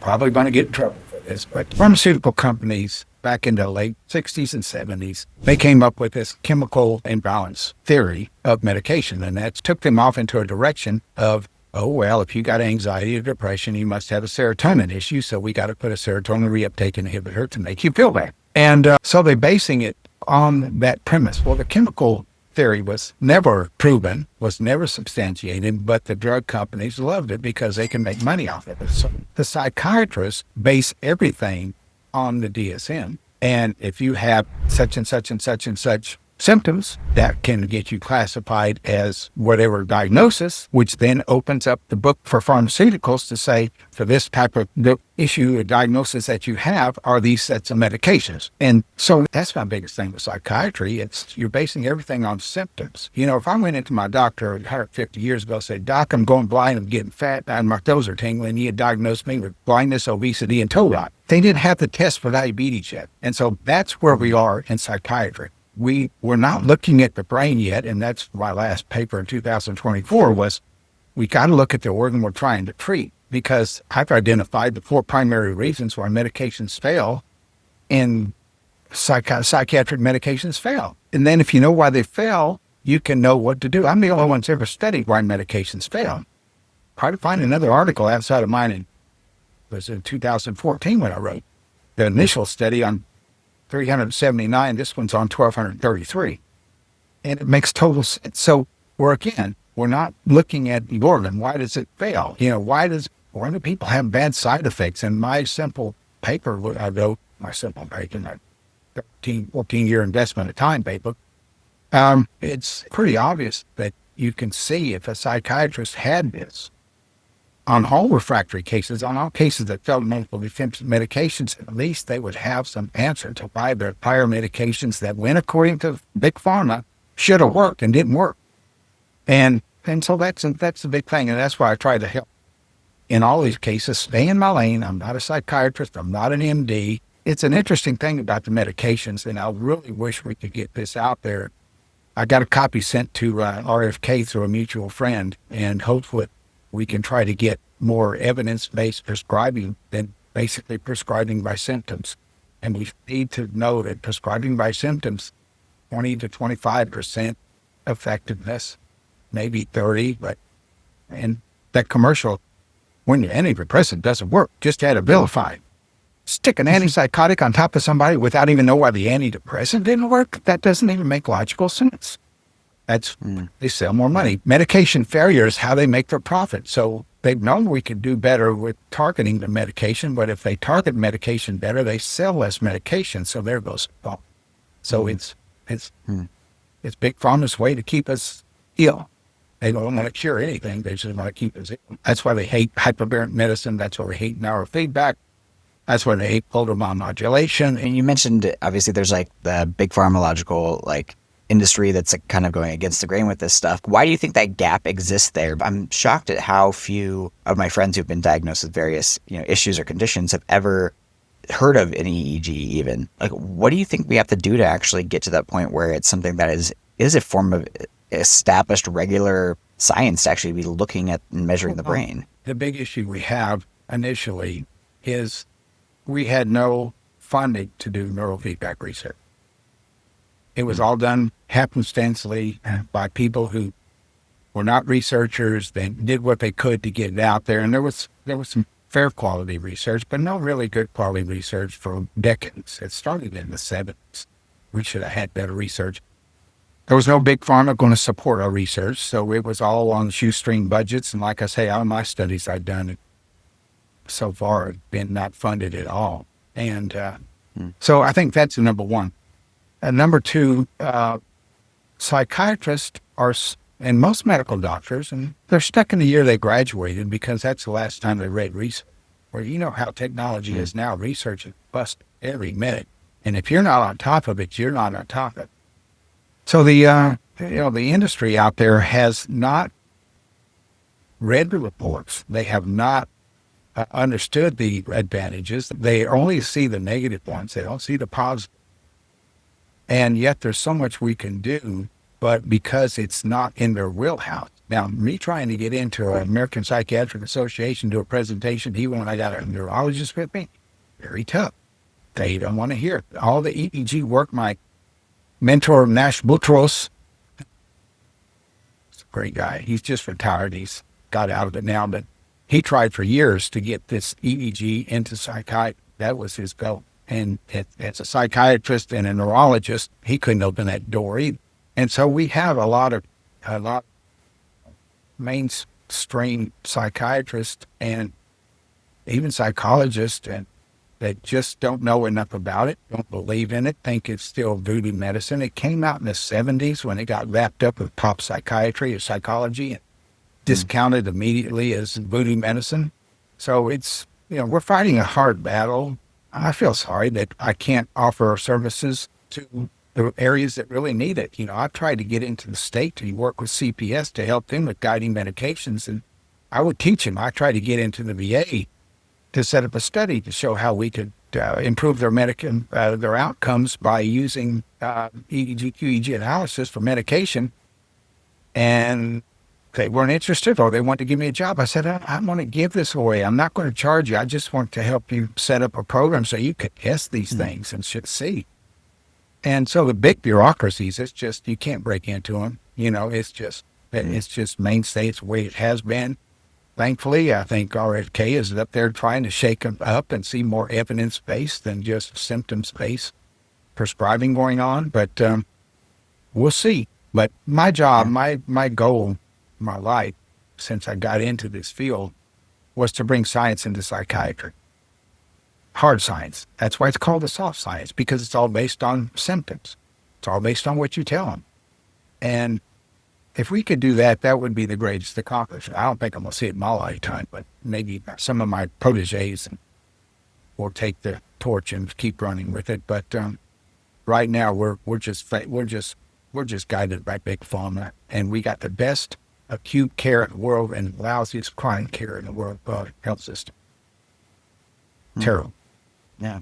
probably going to get in trouble for this, but pharmaceutical companies back in the late 60s and 70s, they came up with this chemical imbalance theory of medication, and that took them off into a direction of, oh, well, if you got anxiety or depression, you must have a serotonin issue, so we got to put a serotonin reuptake inhibitor to make you feel better. And so they're basing it on that premise. Well, the chemical theory was never proven, was never substantiated, but the drug companies loved it because they can make money off of it. So the psychiatrists base everything on the DSM. And if you have such and such and such and such symptoms, that can get you classified as whatever diagnosis, which then opens up the book for pharmaceuticals to say, for this type of issue or diagnosis that you have, are these sets of medications. And so that's my biggest thing with psychiatry. It's you're basing everything on symptoms. You know, if I went into my doctor 150 years ago and said, Doc, I'm going blind, I'm getting fat, and my toes are tingling, he had diagnosed me with blindness, obesity, and toe rot. They didn't have the test for diabetes yet. And so that's where we are in psychiatry. We're not looking at the brain yet, and that's my last paper in 2024 was we got to look at the organ we're trying to treat, because I've identified the 4 primary reasons why medications fail and psychiatric medications fail. And then if you know why they fail, you can know what to do. I'm the only one that's ever studied why medications fail. Try to find another article outside of mine. It was in 2014 when I wrote the initial study on 379, this one's on 1,233. And it makes total sense. So we're not looking at the organ. Why does it fail? You know, why do people have bad side effects? And my simple paper, I wrote my 14-year investment of time paper, it's pretty obvious that you can see if a psychiatrist had this on all refractory cases, on all cases that failed multiple defensive medications, at least they would have some answer to why their prior medications that went according to Big Pharma should have worked and didn't work. And so that's the big thing. And that's why I try to help in all these cases, stay in my lane. I'm not a psychiatrist. I'm not an MD. It's an interesting thing about the medications, and I really wish we could get this out there. I got a copy sent to RFK through a mutual friend, and hopefully we can try to get more evidence-based prescribing than basically prescribing by symptoms. And we need to know that prescribing by symptoms, 20 to 25% effectiveness, maybe 30, and that commercial, when your antidepressant doesn't work, just add Abilify. Stick an antipsychotic on top of somebody without even know why the antidepressant didn't work, that doesn't even make logical sense. They sell more money. Medication failure is how they make their profit. So they've known we could do better with targeting the medication, but if they target medication better, they sell less medication. So there goes the problem. So it's Big Pharma's way to keep us ill. They don't want to cure anything. They just want to keep us ill. That's why they hate hyperbaric medicine. That's why they hate neurofeedback. That's why they hate photobiomodulation modulation. And you mentioned, obviously, there's like the big pharmacological industry that's kind of going against the grain with this stuff. Why do you think that gap exists there? I'm shocked at how few of my friends who've been diagnosed with various issues or conditions have ever heard of an EEG even. What do you think we have to do to actually get to that point where it's something that is a form of established regular science to actually be looking at and measuring the brain? The big issue we have initially is we had no funding to do neurofeedback research. It was all done happenstancely by people who were not researchers. They did what they could to get it out there. And there was some fair quality research, but no really good quality research for decades. It started in the 70s. We should have had better research. There was no Big Pharma going to support our research, so it was all on shoestring budgets. And like I say, all my studies I've done so far have been not funded at all. And so I think that's the number one. And number two, psychiatrists and most medical doctors, and they're stuck in the year they graduated because that's the last time they read research. Where you know how technology is now, research is bust every minute. And if you're not on top of it, you're not on top of it. So the industry out there has not read the reports. They have not understood the advantages. They only see the negative ones. They don't see the positive. And yet there's so much we can do but because it's not in their wheelhouse. Now, me trying to get into an American Psychiatric Association, do a presentation, even when I got a neurologist with me, very tough. They don't want to hear it. All the EEG work, my mentor, Nash Boutros, he's a great guy. He's just retired. He's got out of it now, but he tried for years to get this EEG into psychiatry. That was his goal. And as a psychiatrist and a neurologist, he couldn't open that door either. And so we have a lot of mainstream psychiatrists and even psychologists and that just don't know enough about it, don't believe in it, think it's still voodoo medicine. It came out in the 70s when it got wrapped up with pop psychiatry or psychology and discounted immediately as voodoo medicine. So it's, we're fighting a hard battle. I feel sorry that I can't offer services to the areas that really need it. I've tried to get into the state to work with CPS to help them with guiding medications, and I would teach them. I tried to get into the VA to set up a study to show how we could improve their outcomes by using EEG, QEEG analysis for medication. And they weren't interested, or they wanted to give me a job. I said, I want to give this away. I'm not going to charge you. I just want to help you set up a program so you could test these things and should see. And so the big bureaucracies, it's just, you can't break into them. It's just mainstay. It's the way it has been. Thankfully, I think RFK is up there trying to shake them up and see more evidence-based than just symptoms-based prescribing going on. But we'll see. But my job, my goal, my life, since I got into this field, was to bring science into psychiatry. Hard science. That's why it's called the soft science, because it's all based on symptoms. It's all based on what you tell them. And if we could do that, that would be the greatest accomplishment. I don't think I'm going to see it in my lifetime, but maybe some of my proteges will take the torch and keep running with it. But right now, we're just guided by Big Pharma, and we got the best acute care in the world and lousiest chronic care in the world health system. Terrible. Yeah.